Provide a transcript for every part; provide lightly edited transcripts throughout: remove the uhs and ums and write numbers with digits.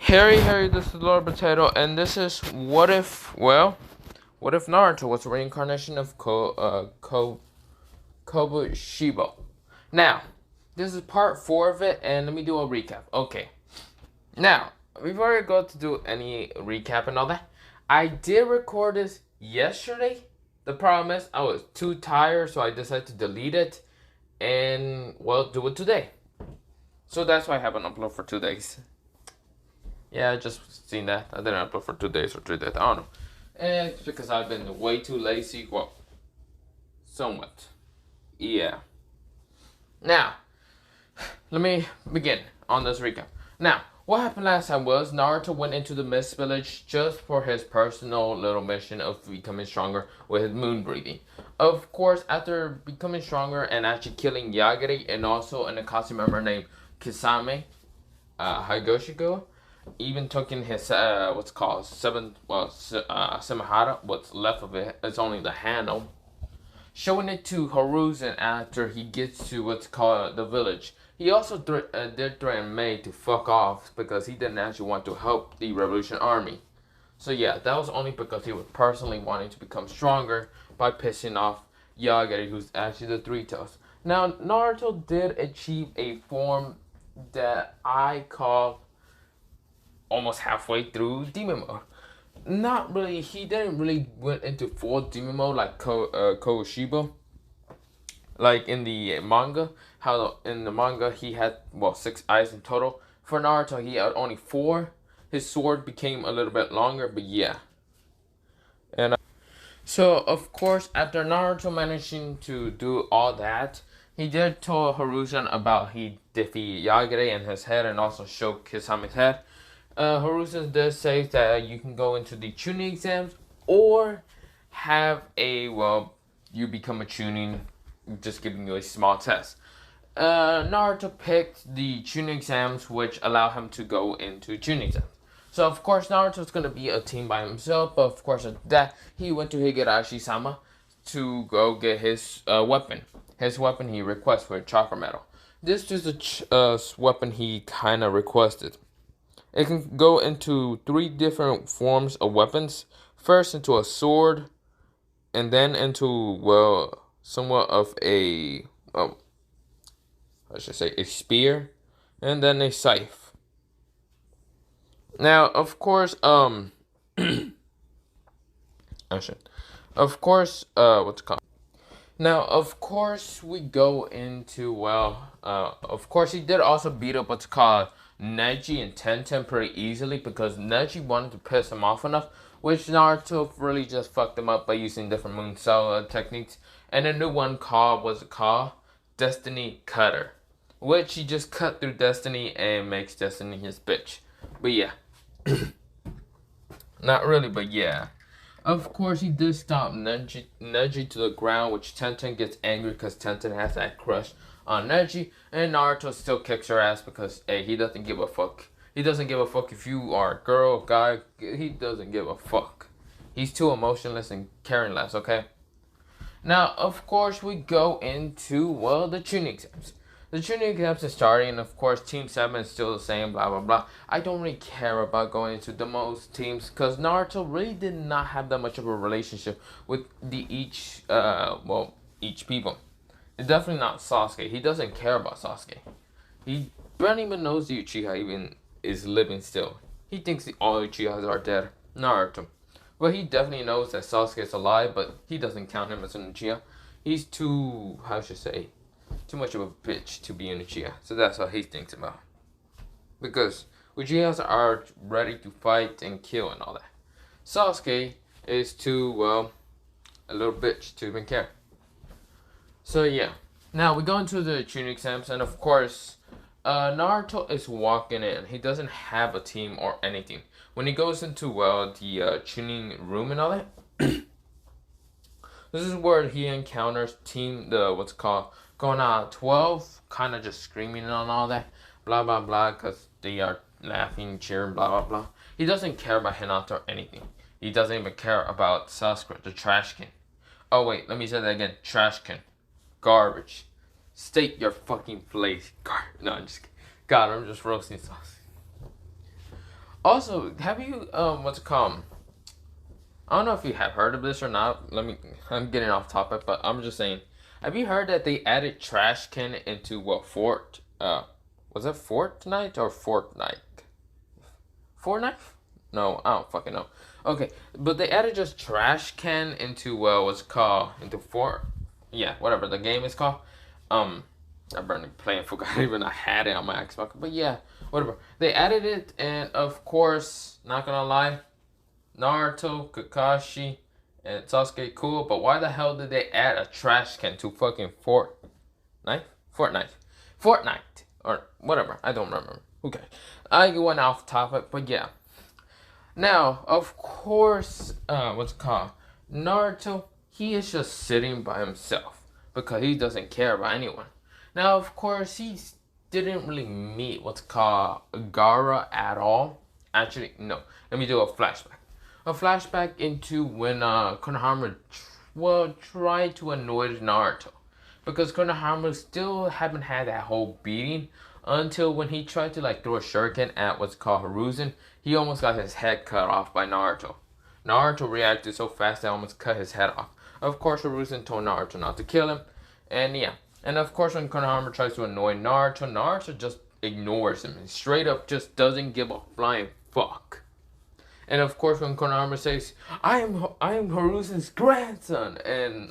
Harry, this is Lord Potato, and this is what if Naruto was a reincarnation of Kokushibo? Now, this is part 4 of it, and let me do a recap. Okay, now, before I go to do any recap and all that, I did record this yesterday. The problem is, I was too tired, so I decided to delete it, and, do it today. So that's why I haven't uploaded for 2 days. Yeah, I just seen that. I didn't upload for 2 days or 3 days. I don't know. And it's because I've been way too lazy. Well, somewhat. Yeah. Now, let me begin on this recap. Now, what happened last time was Naruto went into the Mist Village just for his personal little mission of becoming stronger with his moon breathing. Of course, after becoming stronger and actually killing Yagiri and also an Akatsuki member named Kisame, Higoshigo, even took in his Samahara, what's left of it, it's only the handle, showing it to Hiruzen after he gets to what's called the village. He also did threaten May to fuck off because he didn't actually want to help the Revolution Army. So yeah, that was only because he was personally wanting to become stronger by pissing off Yagiri, who's actually the Three Tails. Now, Naruto did achieve a form that I call almost halfway through demon mode. Not really, he didn't really went into full demon mode like Kokushibo. Like in the manga, how in the manga he had 6 eyes in total. For Naruto, he had only 4. His sword became a little bit longer, but yeah. And so of course, after Naruto managing to do all that, he did tell Hiruzen about he defeated Yagiri in his head and also showed Kisame's head. Hiruzen does say that you can go into the tuning exams or have you become a tuning, just giving you a small test. Naruto picked the tuning exams, which allow him to go into tuning exams. So of course Naruto's gonna be a team by himself, but of course at that he went to Higurashi-sama to go get his weapon. His weapon he requests for a chakra medal. This is a weapon he kind of requested. It can go into 3 different forms of weapons. First into a sword, and then into, somewhat of a spear, and then a scythe. Now, of course, what's it called? Now, of course, we go into, of course, he did also beat up what's called Neji and Tenten pretty easily because Neji wanted to piss him off enough, which Naruto really just fucked him up by using different moon cell techniques. And a new one was called Destiny Cutter, which he just cut through Destiny and makes Destiny his bitch. But yeah. Not really, but yeah. Of course, he did stop Neji to the ground, which Tenten gets angry because Tenten has that crush on Neji, and Naruto still kicks her ass because, hey, he doesn't give a fuck. He doesn't give a fuck if you are a girl, guy, he doesn't give a fuck. He's too emotionless and caringless, okay? Now, of course, we go into, the tuning exams. The tuning exams are starting, and of course, Team 7 is still the same, blah, blah, blah. I don't really care about going into the most teams, because Naruto really did not have that much of a relationship with each people. It's definitely not Sasuke. He doesn't care about Sasuke. He barely even knows the Uchiha even is living still. He thinks all Uchihas are dead. Naruto. Well, he definitely knows that Sasuke is alive, but he doesn't count him as an Uchiha. He's too much of a bitch to be an Uchiha. So that's what he thinks about. Because Uchihas are ready to fight and kill and all that. Sasuke is too, a little bitch to even care. So yeah. Now we go into the tuning exams, and of course, Naruto is walking in. He doesn't have a team or anything. When he goes into, the tuning room and all that, this is where he encounters going on 12, kind of just screaming and all that, blah, blah, blah, because they are laughing, cheering, blah, blah, blah. He doesn't care about Hinata or anything. He doesn't even care about Sasuke, the trash can. Oh, wait, let me say that again. Trash can. Garbage. State your fucking place. No, I'm just kidding. God, I'm just roasting sauce. Also, have you what's it called? I don't know if you have heard of this or not. I'm getting off topic, but I'm just saying. Have you heard that they added trash can into what Fort? Was it Fortnite or Fortnite? Fortnite? No, I don't fucking know. Okay, but they added just trash can into what's it called into Fort. Yeah, whatever the game is called. I've been playing. Forgot even I had it on my Xbox, but yeah, whatever. They added it, and of course, not gonna lie, Naruto, Kakashi, and Sasuke cool, but why the hell did they add a trash can to fucking Fortnite? Fortnite. Fortnite. Or whatever. I don't remember. Who cares? I went off topic, but yeah. Now, of course, what's it called? Naruto, he is just sitting by himself because he doesn't care about anyone. Now, of course, he didn't really meet what's called Gaara at all. Actually, no. Let me do a flashback. A flashback into when Konohama tried to annoy Naruto, because Konohama still haven't had that whole beating until when he tried to like throw a shuriken at what's called Hiruzen. He almost got his head cut off by Naruto. Naruto reacted so fast that almost cut his head off. Of course, Hiruzen told Naruto not to kill him, and yeah. And of course, when Konohama tries to annoy Naruto, Naruto just ignores him and straight up just doesn't give a flying fuck. And of course, when Konohama says, I am Hiruzen's grandson," and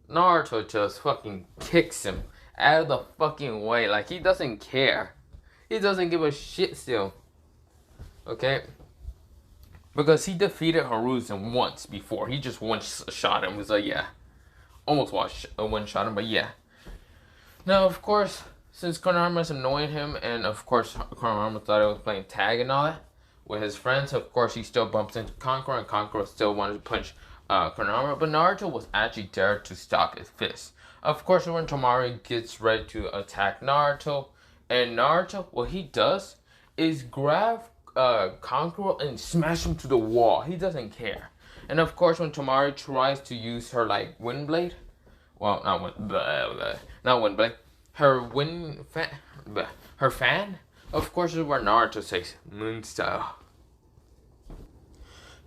Naruto just fucking kicks him out of the fucking way. Like, he doesn't care. He doesn't give a shit still. Okay? Because he defeated Hiruzen once before. He just one-shot him. It was like, yeah. Almost one-shot him, but yeah. Now, of course, since Konohama's annoying him, and of course, Konohama thought he was playing tag and all that with his friends, of course, he still bumps into Kankura, and Kankura still wanted to punch Konohama, but Naruto was actually there to stop his fist. Of course, when Temari gets ready to attack Naruto, and Naruto, what he does is grab Kankura and smash him to the wall. He doesn't care. And of course, when Temari tries to use her like wind blade, well, not wind blade, her her fan, of course, is where Naruto says moon style.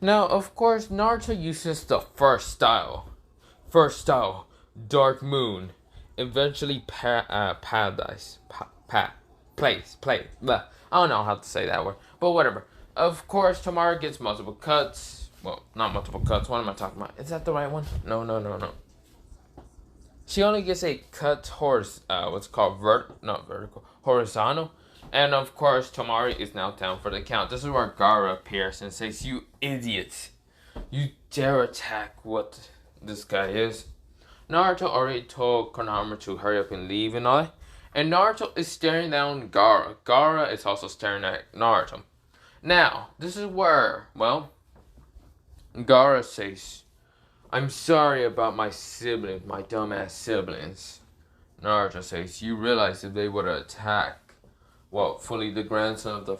Now, of course, Naruto uses the first style, Dark Moon, eventually Paradise, place. Blah. I don't know how to say that word, but whatever. Of course, Tamara gets multiple cuts. Well, not multiple cuts. What am I talking about? Is that the right one? No. She only gets a cut what's called vertical, horizontal. And of course, Tamari is now down for the count. This is where Gaara appears and says, "You idiots! You dare attack what this guy is." Naruto already told Konohama to hurry up and leave and all that. And Naruto is staring down Gaara. Gaara is also staring at Naruto. Now, this is where, well, Gaara says, "I'm sorry about my siblings, my dumbass siblings." Naruto says, "You realize if they would attack, well, fully the grandson of the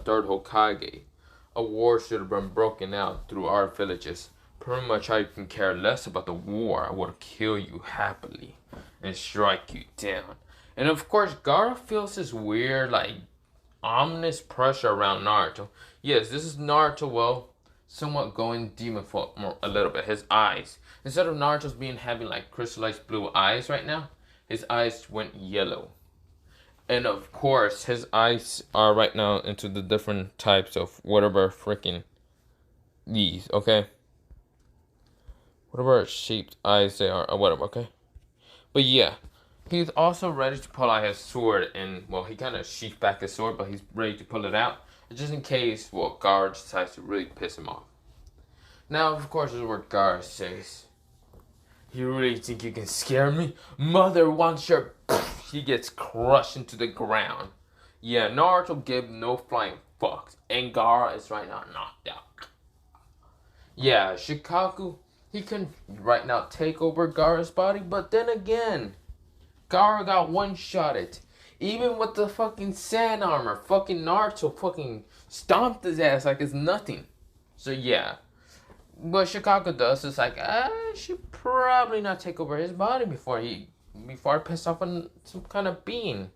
third Hokage, a war should have been broken out through our villages. Pretty much I can care less about the war. I would kill you happily and strike you down." And of course, Gaara feels this weird, like, ominous pressure around Naruto. Yes, this is Naruto, well, somewhat going demon for a little bit. His eyes, instead of Naruto's having like crystallized blue eyes right now, his eyes went yellow. And of course, his eyes are right now into the different types of whatever freaking these, okay? Whatever shaped eyes they are, or whatever, okay? But yeah, he's also ready to pull out his sword, and, well, he kind of sheathed back his sword, but he's ready to pull it out, just in case, well, Gaara decides to really piss him off. Now, of course, this is where Gaara says, "You really think you can scare me? Mother wants your..." He gets crushed into the ground. Yeah, Naruto gave no flying fucks, and Gaara is right now knocked out. Yeah, Shikaku, he can right now take over Gaara's body, but then again, Gaara got one-shotted. Even with the fucking sand armor, fucking Naruto fucking stomped his ass like it's nothing. So yeah. What Shikaku does is like, I should probably not take over his body before I piss off on some kind of being.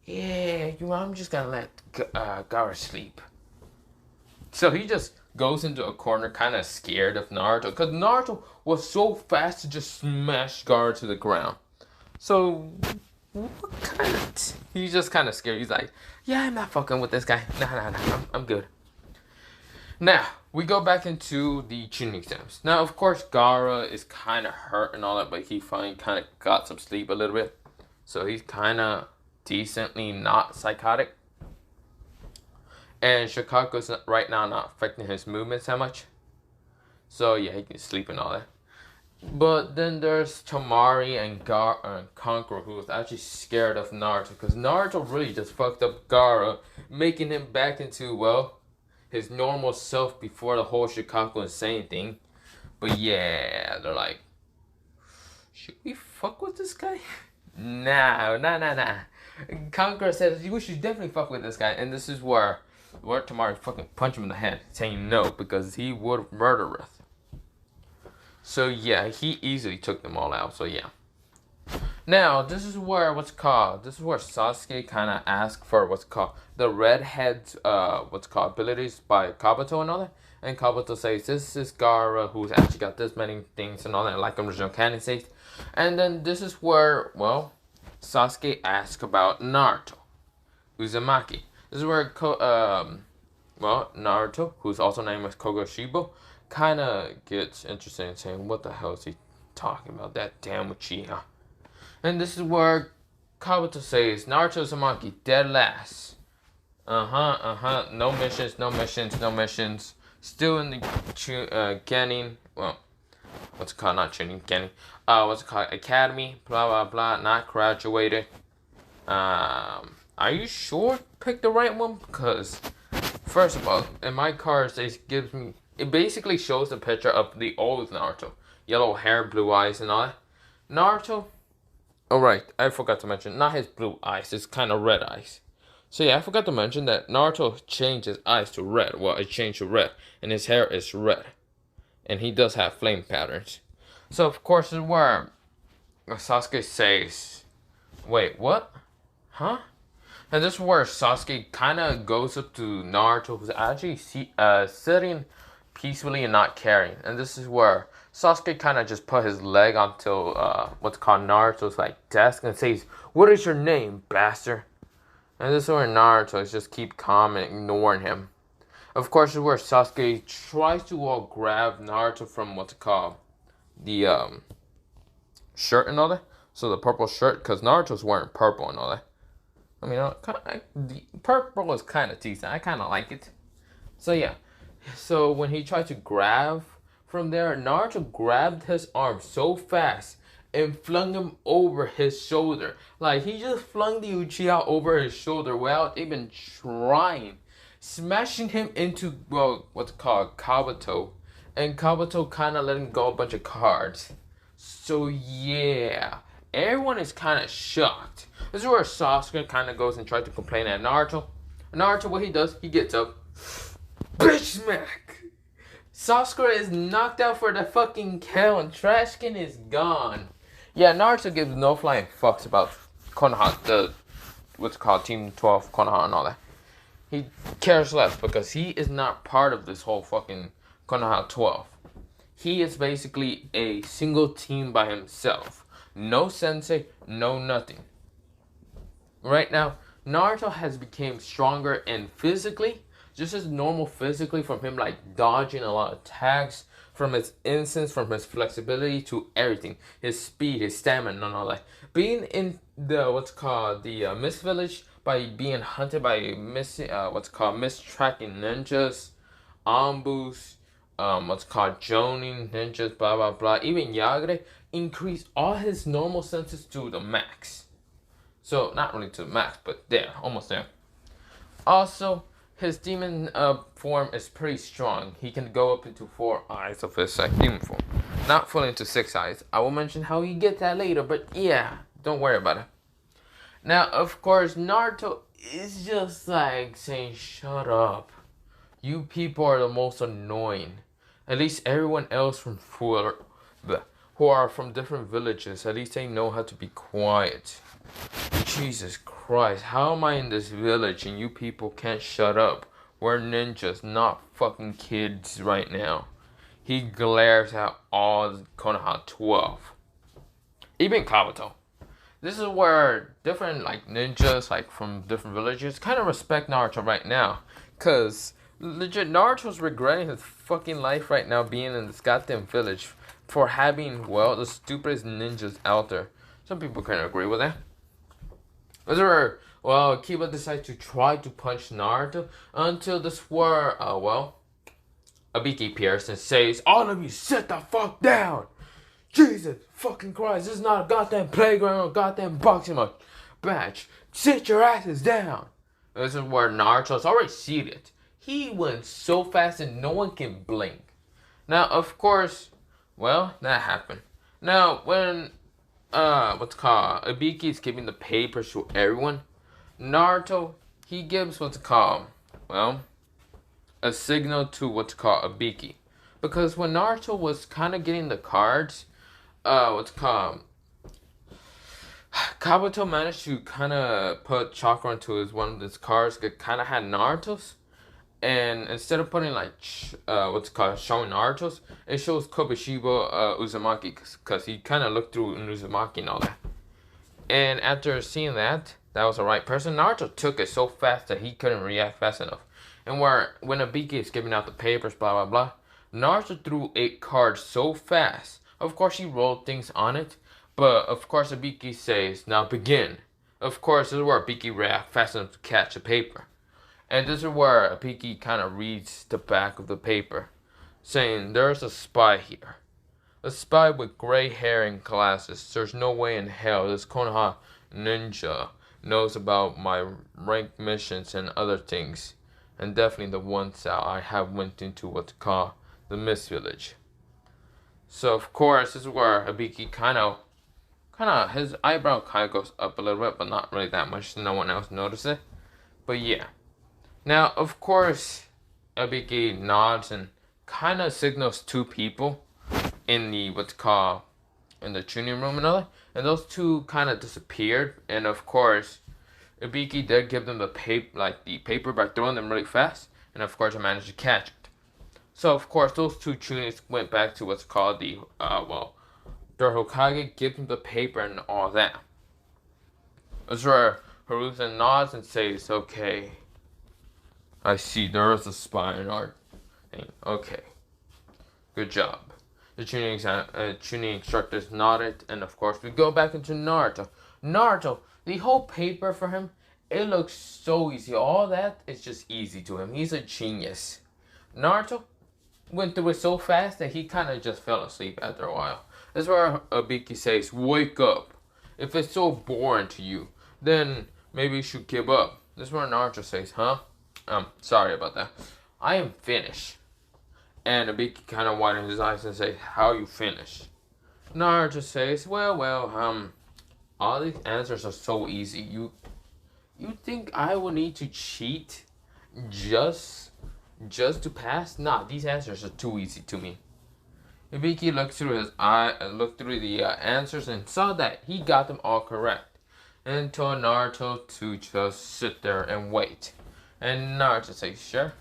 yeah, I'm just gonna let Gaara sleep. So he just goes into a corner, kind of scared of Naruto, because Naruto was so fast to just smash Gaara to the ground. So, what kind of... He's just kind of scared. He's like, yeah, I'm not fucking with this guy. Nah, I'm good. Now, we go back into the Chunin exams. Now, of course, Gaara is kind of hurt and all that, but he finally kind of got some sleep a little bit. So he's kind of decently not psychotic. And Shikaku's right now not affecting his movements that much. So yeah, he can sleep and all that. But then there's Tamari and Conqueror, who was actually scared of Naruto. Because Naruto really just fucked up Gaara, making him back into, well, his normal self before the whole Shikaku insane thing. But yeah, they're like, should we fuck with this guy? Nah. Conqueror says, we should definitely fuck with this guy. And this is where Tamari fucking punched him in the head, saying no, because he would murder us. So yeah, he easily took them all out, so yeah. Now, this is where Sasuke kind of asked for what's called the redhead's abilities by Kabuto and all that. And Kabuto says, this is Gaara who's actually got this many things and all that, like original canon says. And then this is where, well, Sasuke asks about Naruto, Uzumaki. This is where Naruto, who's also named as Kokushibo, kind of gets interested in saying, what the hell is he talking about? That damn Uchiha. And this is where Kabuto says, Naruto Uzumaki, dead last. No missions. Still in the Genin, well, what's it called? Not Chunin, Genin. Academy, blah, blah, blah, not graduated. Are you sure pick the right one? Because, first of all, in my cards, it basically shows the picture of the old Naruto. Yellow hair, blue eyes, and all that. Naruto, oh right, I forgot to mention, not his blue eyes, it's kind of red eyes. So yeah, I forgot to mention that Naruto changed his eyes to red. Well, it changed to red, and his hair is red. And he does have flame patterns. So of course, this is where Sasuke says, wait, what? Huh? And this is where Sasuke kind of goes up to Naruto, who's actually sitting peacefully and not caring. And this is where Sasuke kind of just put his leg onto what's called Naruto's like desk and says, what is your name, bastard? And this is where Naruto is just keep calm and ignoring him. Of course, this is where Sasuke tries to grab Naruto from what's called the shirt and all that. So the purple shirt, because Naruto's wearing purple and all that. I mean, the purple is kind of decent. I kind of like it. So yeah. So when he tried to grab from there, Naruto grabbed his arm so fast and flung him over his shoulder. Like, he just flung the Uchiha over his shoulder without even trying. Smashing him into, well, what's called Kabuto. And Kabuto kind of let him go a bunch of cards. So yeah, everyone is kind of shocked. This is where Sasuke kind of goes and tries to complain at Naruto. Naruto, what he does, he gets up. Bitch smack! Sasuke is knocked out for the fucking count and Trashkin is gone. Yeah, Naruto gives no flying fucks about Konoha, what's called Team 12 Konoha and all that. He cares less because he is not part of this whole fucking Konoha 12. He is basically a single team by himself. No sensei, no nothing. Right now, Naruto has become stronger and physically, just as normal physically, from him like dodging a lot of attacks, from his innocence, from his flexibility to everything. His speed, his stamina, and all that. Being in the, Mist Village, by being hunted by mistracking ninjas, ambus, Jonin ninjas, blah blah blah. Even Yagre increased all his normal senses to the max. So not really to the max, but there, almost there. Also, his demon form is pretty strong. He can go up into 4 eyes of his demon form, not fully into 6 eyes. I will mention how he gets that later, but yeah, don't worry about it. Now, of course, Naruto is just like saying, shut up. You people are the most annoying. At least everyone else who are from different villages, at least they know how to be quiet. Jesus Christ. Christ, how am I in this village and you people can't shut up? We're ninjas, not fucking kids right now. He glares at all the Konoha 12. Even Kabuto. This is where different like ninjas like from different villages kind of respect Naruto right now. Cause legit Naruto's regretting his fucking life right now being in this goddamn village for having, well, the stupidest ninjas out there. Some people can agree with that. As where, well, Kiba decides to try to punch Naruto until this where, well, Abiki appears and says, all of you sit the fuck down! Jesus fucking Christ, this is not a goddamn playground or goddamn boxing match. Sit your asses down! This is where Naruto's already seated. He went so fast and no one can blink. Now, of course, well, that happened. Now, when, Ibiki is giving the papers to everyone, Naruto, he gives well, a signal to Ibiki. Because when Naruto was kind of getting the cards, Kabuto managed to kind of put chakra into one of his cards that kind of had Naruto's. And instead of putting like showing Naruto's, it shows Kokushibo Uzumaki because he kind of looked through Uzumaki and all that. And after seeing that was the right person, Naruto took it so fast that he couldn't react fast enough. And when Ibiki is giving out the papers, blah blah blah, Naruto threw 8 cards so fast. Of course, he rolled things on it, but of course Ibiki says, "Now begin." Of course, this is where Ibiki reacts fast enough to catch a paper. And this is where Ibiki kind of reads the back of the paper, saying, "There's a spy here. A spy with gray hair and glasses. There's no way in hell this Konoha ninja knows about my rank missions and other things. And definitely the ones that I have went into what's called the Mist Village." So of course, this is where Ibiki kind of, his eyebrow kind of goes up a little bit, but not really that much, so no one else notices it. But yeah. Now, of course, Ibiki nods and kind of signals 2 people in the, in the tuning room and all that. And those 2 kind of disappeared. And of course, Ibiki did give them the paper by throwing them really fast. And of course, I managed to catch it. So of course, those 2 tunings went back to what's called the, their Hokage, give them the paper and all that. That's where Hiruzen nods and says, "Okay, I see there is a spy in our thing. Okay, good job." The tuning instructors nodded, and of course we go back into Naruto. Naruto, the whole paper for him, it looks so easy. All that is just easy to him. He's a genius. Naruto went through it so fast that he kind of just fell asleep after a while. That's where Ibiki says, "Wake up. If it's so boring to you, then maybe you should give up." This is where Naruto says, "Huh? Sorry about that. I am finished." And Ibiki kind of widens his eyes and says, "How you finished?" Naruto says, well, all these answers are so easy. You think I will need to cheat just to pass? Nah, these answers are too easy to me." Ibiki looked through the answers and saw that he got them all correct, and told Naruto to just sit there and wait. And Naruto says, "Sure."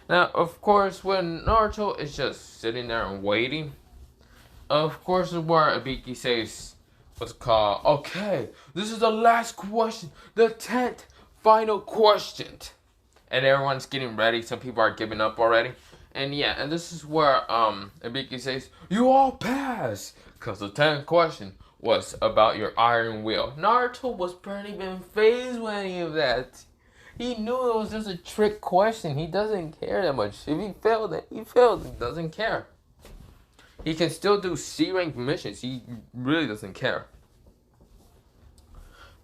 Now, of course, when Naruto is just sitting there and waiting, of course, is where Ibiki says, "Okay, this is the last question, the 10th final question." And everyone's getting ready. Some people are giving up already. And yeah, and this is where Ibiki says, "You all pass," because the 10th question was about your iron will. Naruto was barely even phased with any of that. He knew it was just a trick question. He doesn't care that much. If he failed, then he failed. He doesn't care. He can still do C-rank missions. He really doesn't care.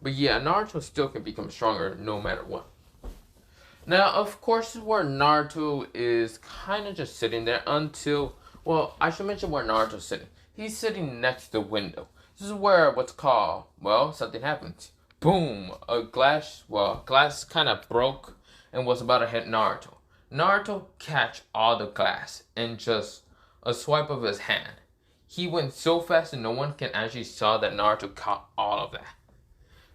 But yeah, Naruto still can become stronger no matter what. Now, of course, this is where Naruto is kind of just sitting there until, well, I should mention where Naruto's sitting. He's sitting next to the window. This is where something happens. Boom! Glass kind of broke and was about to hit Naruto. Naruto catch all the glass in just a swipe of his hand. He went so fast that no one can actually saw that Naruto caught all of that.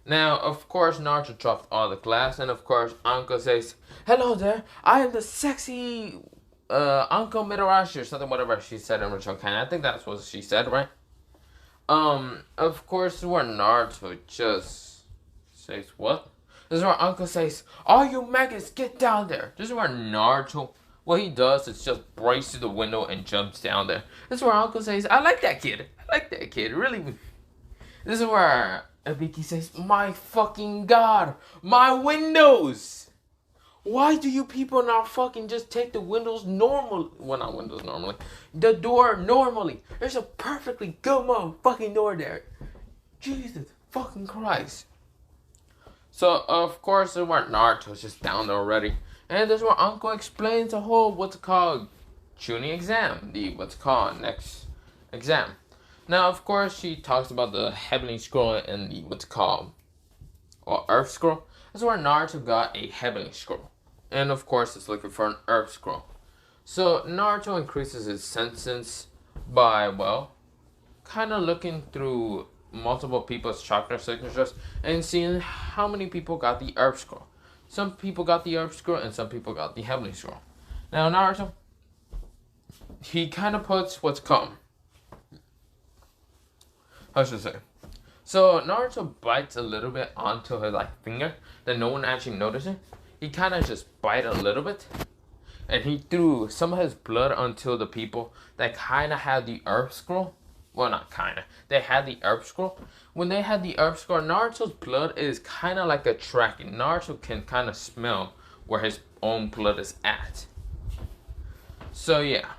Now, of course, Naruto drops all the glass, and of course, Anko says, "Hello there, I am the sexy Anko Mitarashi," or something, whatever she said in Rachokan. I think that's what she said, right? Of course, where Naruto just says, "What?" This is where Uncle says, "All you maggots, get down there." This is where Naruto, what he does is just breaks through the window and jumps down there. This is where Uncle says, "I like that kid. I like that kid. Really." This is where Ibiki says, "My fucking god, my windows! Why do you people not fucking just take the windows normal? Well, not windows normally. The door normally. There's a perfectly good motherfucking door there. Jesus fucking Christ." So, of course, this is where Naruto's just down there already. And this is where Uncle explains the whole, what's it called, Chunin exam. The, what's it called, next exam. Now, of course, she talks about the Heavenly Scroll and the, what's it called, or Earth Scroll. This is where Naruto got a Heavenly Scroll. And, of course, it's looking for an Earth Scroll. So, Naruto increases his sentence by, well, kind of looking through multiple people's chakra signatures and seeing how many people got the Earth Scroll. Some people got the Earth Scroll and some people got the Heavenly Scroll. Now, Naruto, he kind of puts what's called, how should I say? So, Naruto bites a little bit onto his finger that no one actually notices. He kind of just bite a little bit. And he threw some of his blood onto the people that kind of had the Earth Scroll. Well, not kind of. They had the Earth Scroll. When they had the Earth Scroll, Naruto's blood is kind of like a tracking. Naruto can kind of smell where his own blood is at. So, yeah.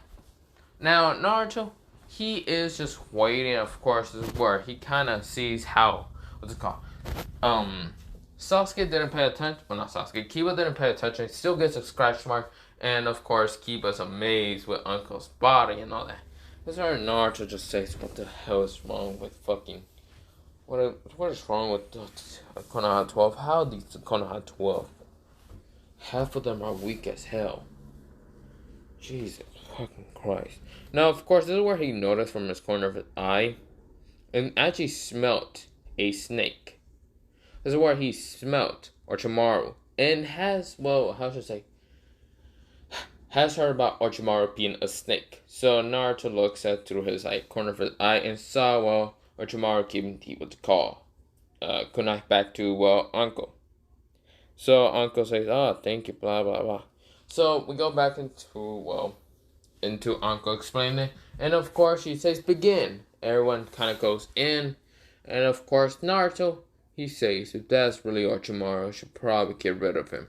Now, Naruto, he is just waiting. Of course, this is where he kind of sees how, what's it called? Sasuke didn't pay attention. Well, not Sasuke. Kiba didn't pay attention. He still gets a scratch mark. And, of course, Kiba's amazed with Uncle's body and all that. This is where Naruto just says, "What the hell is wrong with fucking... What is wrong with Konoha 12? How are these Konoha 12? Half of them are weak as hell. Jesus fucking Christ." Now, of course, this is where he noticed from his corner of his eye and actually smelt a snake. This is where he smelt Orochimaru and has, well, how should I say, has heard about Orochimaru being a snake. So Naruto looks at through his corner of his eye and saw, well, Orochimaru giving people to call. Kunai back to, well, Uncle. So Uncle says, "Oh, thank you, blah, blah, blah." So we go back into Uncle explaining. And of course he says, "Begin." Everyone kind of goes in. And of course Naruto, he says, "If that's really Orochimaru, I should probably get rid of him."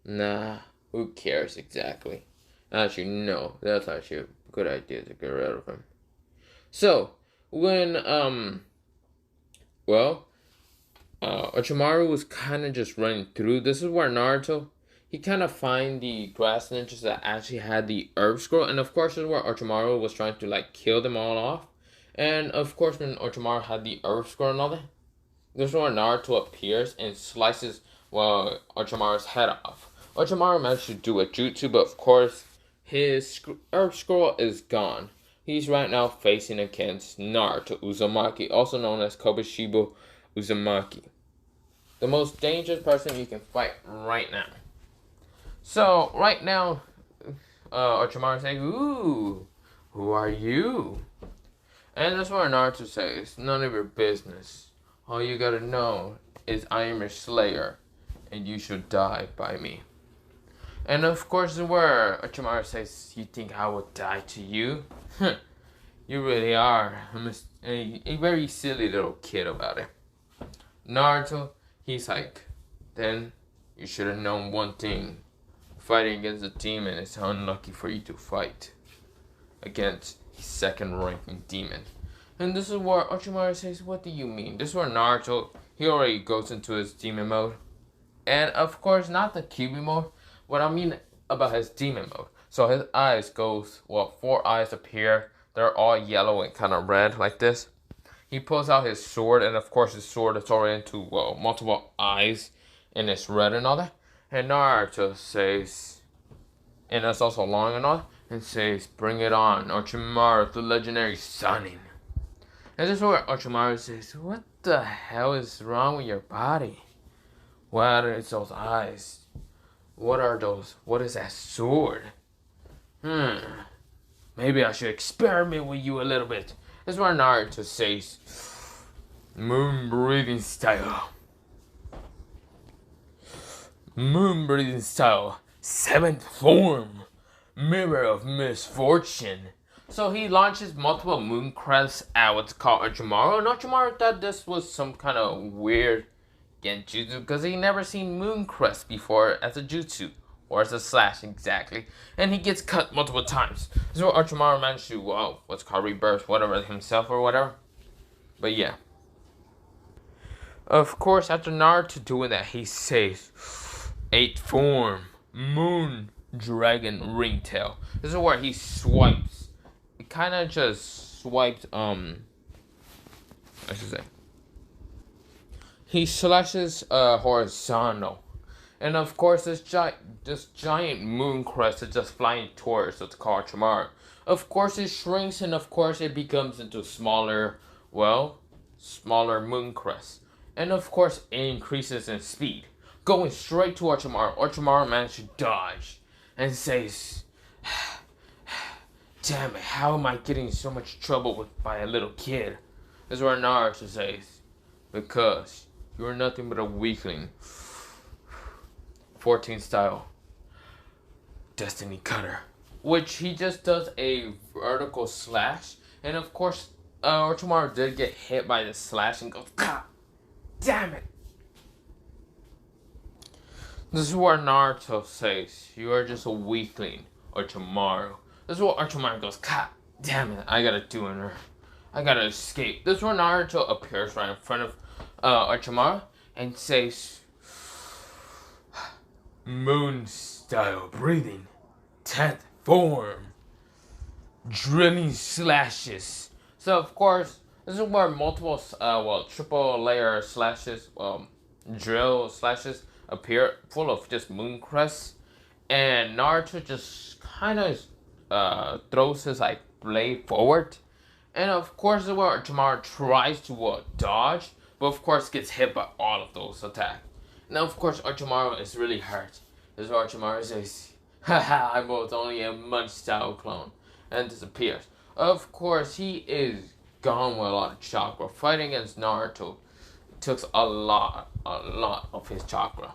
Nah. Who cares exactly? Actually, no. That's actually a good idea to get rid of him. So, when, Orochimaru was kind of just running through. This is where Naruto, he kind of find the grass ninjas that actually had the Earth Scroll. And of course, this is where Orochimaru was trying to, kill them all off. And of course, when Orochimaru had the Earth Scroll and all that, this is where Naruto appears and slices, Orochimaru's head off. Orochimaru managed to do a jutsu, but of course, his Earth Scroll is gone. He's right now facing against Naruto Uzumaki, also known as Kokushibo Uzumaki. The most dangerous person you can fight right now. So, right now, Orochimaru says, "Ooh, who are you?" And that's where Naruto says, "None of your business. All you gotta know is I am your slayer, and you should die by me." And of course, where Orochimaru says, "You think I would die to you? You really are a very silly little kid about it." Naruto, he's like, "Then you should have known one thing. Fighting against a demon is unlucky for you to fight against a second-ranking demon." And this is where Orochimaru says, "What do you mean?" This is where Naruto, he already goes into his demon mode. And of course, not the Kyuubi mode. What I mean about his demon mode. So his eyes goes, 4 eyes appear. They're all yellow and kind of red like this. He pulls out his sword, and of course his sword is already into, multiple eyes, and it's red and all that. And Naruto says, and it's also long and all, and says, "Bring it on, Orochimaru, the legendary Sannin." And this is where Orochimaru says, "What the hell is wrong with your body? What is those eyes? What are those? What is that sword? Maybe I should experiment with you a little bit. That's what Naruto says. Moon breathing style. Moon breathing style. Seventh form. Mirror of misfortune. So he launches multiple moon crests at what's called Orochimaru. And Orochimaru thought this was some kind of weird genjutsu because he never seen moon crest before as a jutsu. Or as a slash, exactly. And he gets cut multiple times. So Orochimaru managed to, what's called rebirth, whatever, himself or whatever. But yeah. Of course, after Naruto doing that, he says, 8th form, Moon Dragon Ringtail. This is where he swipes. It kind of just swipes, I should say. He slashes horizontal. And of course, this giant moon crest is just flying towards what's called Orochimaru. Of course, it shrinks and of course, it becomes into smaller moon crests. And of course, it increases in speed. Going straight to Orochimaru, Orochimaru manages to dodge and says, damn it, how am I getting in so much trouble by a little kid? This is where Naruto says, because you're nothing but a weakling. 14 style. Destiny Cutter. Which he just does a vertical slash. And of course, Orochimaru did get hit by the slash and goes, God damn it. This is where Naruto says, you are just a weakling, Orochimaru. This is where Orochimaru goes, God damn it, I gotta do it. I gotta escape. This is where Naruto appears right in front of Orochimaru and says, Moon style breathing, 10th form, drilling slashes. So of course, this is where multiple, triple layer slashes, drill slashes appear, full of just moon crests, and Naruto just kind of throws his blade forward, and of course, this is where Orochimaru tries to dodge, but of course gets hit by all of those attacks. Now, of course, Orochimaru is really hurt. This is where Orochimaru says, haha, I was only a Munch-style clone, and disappears. Of course, he is gone with a lot of chakra. Fighting against Naruto took a lot of his chakra.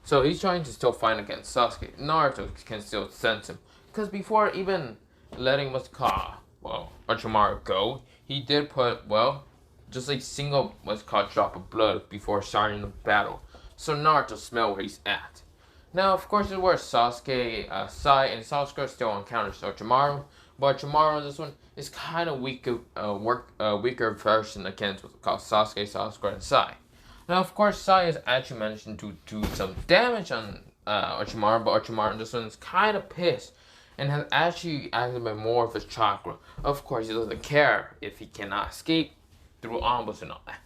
So he's trying to still fight against Sasuke. Naruto can still sense him. Because before even letting Orochimaru go, he did put, just a single drop of blood before starting the battle. So Naruto smell where he's at. Now, of course, this is where Sasuke, Sai, and Sasuke still encounters Orochimaru. But Orochimaru, this one, is kind of weaker version against what's called Sasuke, and Sai. Now, of course, Sai is actually managing to do some damage on Orochimaru, but Orochimaru, this one, is kind of pissed and has actually activated more of his chakra. Of course, he doesn't care if he cannot escape through ambush and all that.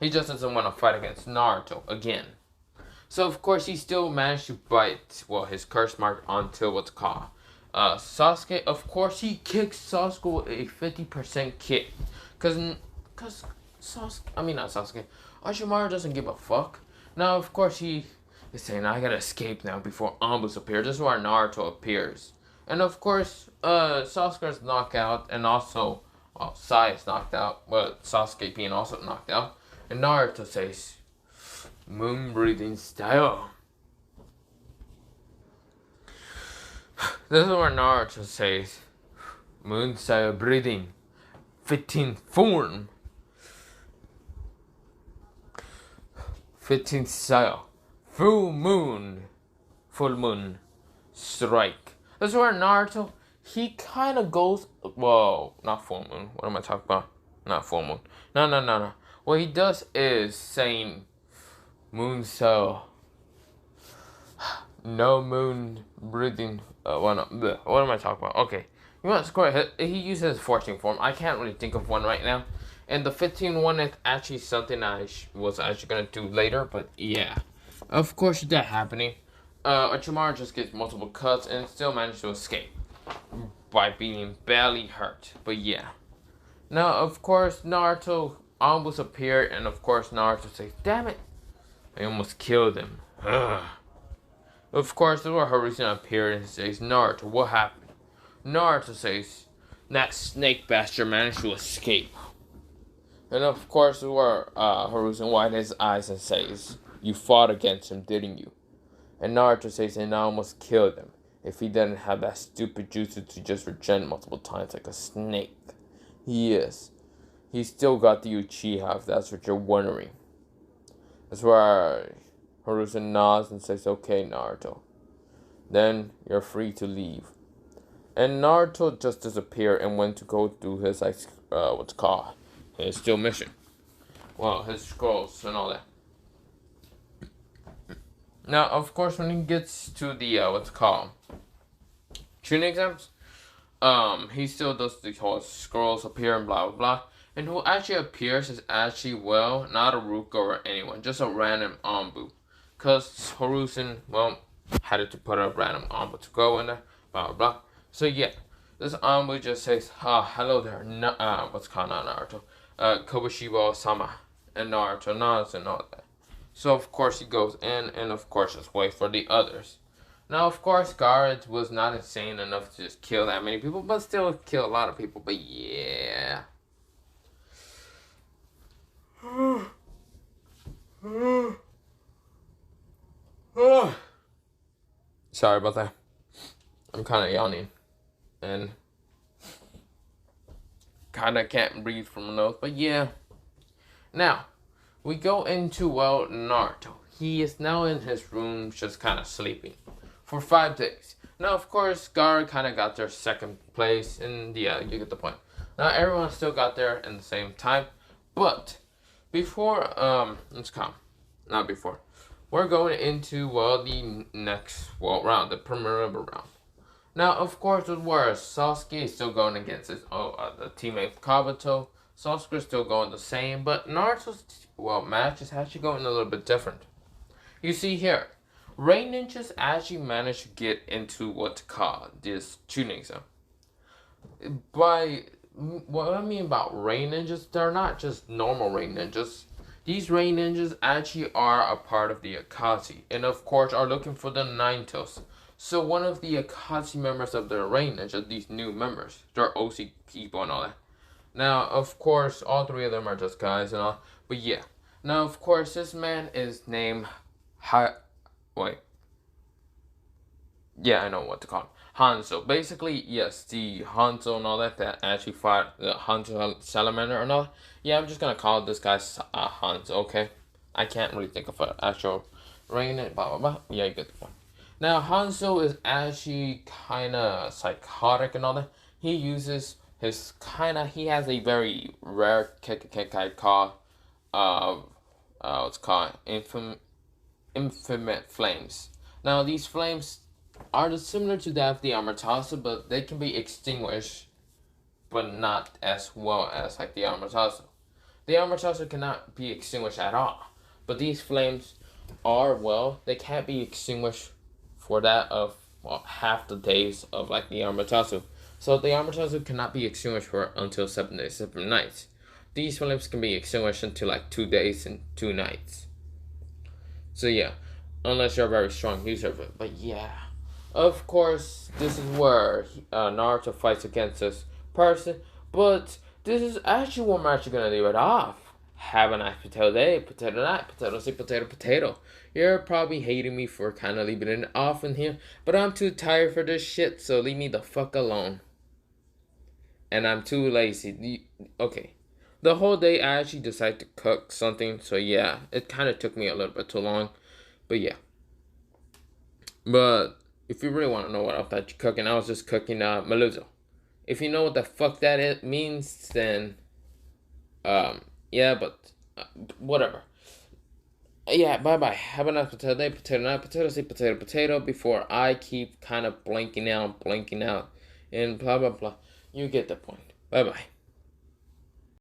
He just doesn't want to fight against Naruto again. So, of course, he still managed to bite, his curse mark onto what's called Sasuke. Of course, he kicks Sasuke with a 50% kick. Not Sasuke. Orochimaru doesn't give a fuck. Now, of course, he is saying, I gotta escape now before ambush appears. This is where Naruto appears. And, of course, Sasuke is knocked out, and also, Sai is knocked out, but Sasuke being also knocked out. And Naruto says, moon breathing style. This is where Naruto says, moon style breathing, 15th form. 15th style, full moon strike. This is where Naruto, he kind of goes, not full moon. What am I talking about? Not full moon. No. What he does is saying, moon style, no moon breathing. What am I talking about? Okay, you want to score it? He uses 14th form. I can't really think of one right now. And the 15th one is actually something I was actually gonna do later, but yeah, of course that happening. Orochimaru just gets multiple cuts and still manages to escape by being badly hurt. But yeah, now of course Naruto Anbus appeared, and of course Naruto says, "Damn it, I almost killed him." Ugh. Of course, this is where Hiruzen appeared and says, "Naruto, what happened?" Naruto says, "That snake bastard managed to escape." And of course, this is where Hiruzen widens his eyes and says, "You fought against him, didn't you?" And Naruto says, "And I almost killed him. If he didn't have that stupid jutsu to just regen multiple times like a snake." Yes, he still got the Uchiha, if that's what you're wondering. That's where Hiruzen nods and says, "Okay, Naruto. Then you're free to leave." And Naruto just disappeared and went to go do his, what's it called? His still mission. Well, his scrolls and all that. Now, of course, when he gets to the, what's it called? Tuning exams, he still does the whole scrolls appear and blah, blah, blah. And who actually appears is actually, well, not a Ruka or anyone, just a random Anbu. Because Hiruzen, well, had to put a random Anbu to go in there, blah, blah, blah. So, yeah, this Anbu just says, hello there, what's called not Naruto, Kokushibo-sama, and Naruto nods and all that. So, of course, he goes in, and of course, just wait for the others. Now, of course, Garrett was not insane enough to just kill that many people, but still kill a lot of people, but yeah. Sorry about that. I'm kind of yawning. And kind of can't breathe from my nose, but yeah. Now, we go into, well, Naruto. He is now in his room just kind of sleeping for 5 days. Now, of course, Gaara kind of got their second place, and yeah, you get the point. Now, everyone still got there in the same time, but before, not before, we're going into, well, the next, well, round, the preliminary round. Now, of course, with where Sasuke is still going against his, the teammate Kabuto. Sasuke is still going the same, but Naruto's, well, match is actually going a little bit different. You see here, Rain Ninjas actually managed to get into what's called this tuning exam. By what I mean about Rain Ninjas, they're not just normal Rain Ninjas. These Rain Ninjas actually are a part of the Akatsuki, and of course are looking for the Nine Tails. So one of the Akatsuki members of the Rain Ninja, these new members, they're OC people and all that. Now, of course, all 3 of them are just guys and all, but yeah. Now, of course, this man is named Yeah, I know what to call him. Hanzo. Basically, yes, the Hanzo and all that actually fought the Hanzo Salamander and all that. Yeah, I'm just gonna call this guy Hanzo, okay? I can't really think of an actual rain, blah, blah, blah. Yeah, you get the point. Now, Hanzo is actually kind of psychotic and all that. He uses his he has a very rare kick called, what's called infinite flames. Now, these flames are similar to that of the Amaterasu, but they can be extinguished, but not as well as like the Amaterasu. The Amaterasu cannot be extinguished at all, but these flames are, well, they can't be extinguished for that of, well, half the days of like the Amaterasu. So the Amaterasu cannot be extinguished for until 7 days, 7 nights. These flames can be extinguished until like 2 days and 2 nights. So yeah, unless you're a very strong user of it. But yeah, of course, this is where Naruto fights against this person. But this is actually where I'm actually gonna leave it off. Have a nice potato day, potato night, potato see potato potato. You're probably hating me for kind of leaving it off in here, but I'm too tired for this shit, so leave me the fuck alone. And I'm too lazy. Okay. The whole day I actually decided to cook something, so yeah, it kind of took me a little bit too long, but yeah. But if you really want to know what I thought you cooking, I was just cooking Maluzo. If you know what the fuck that means, then yeah, but whatever. Yeah, bye-bye. Have a nice potato day, potato night, potato see potato potato, before I keep kind of blanking out, and blah, blah, blah. You get the point. Bye-bye.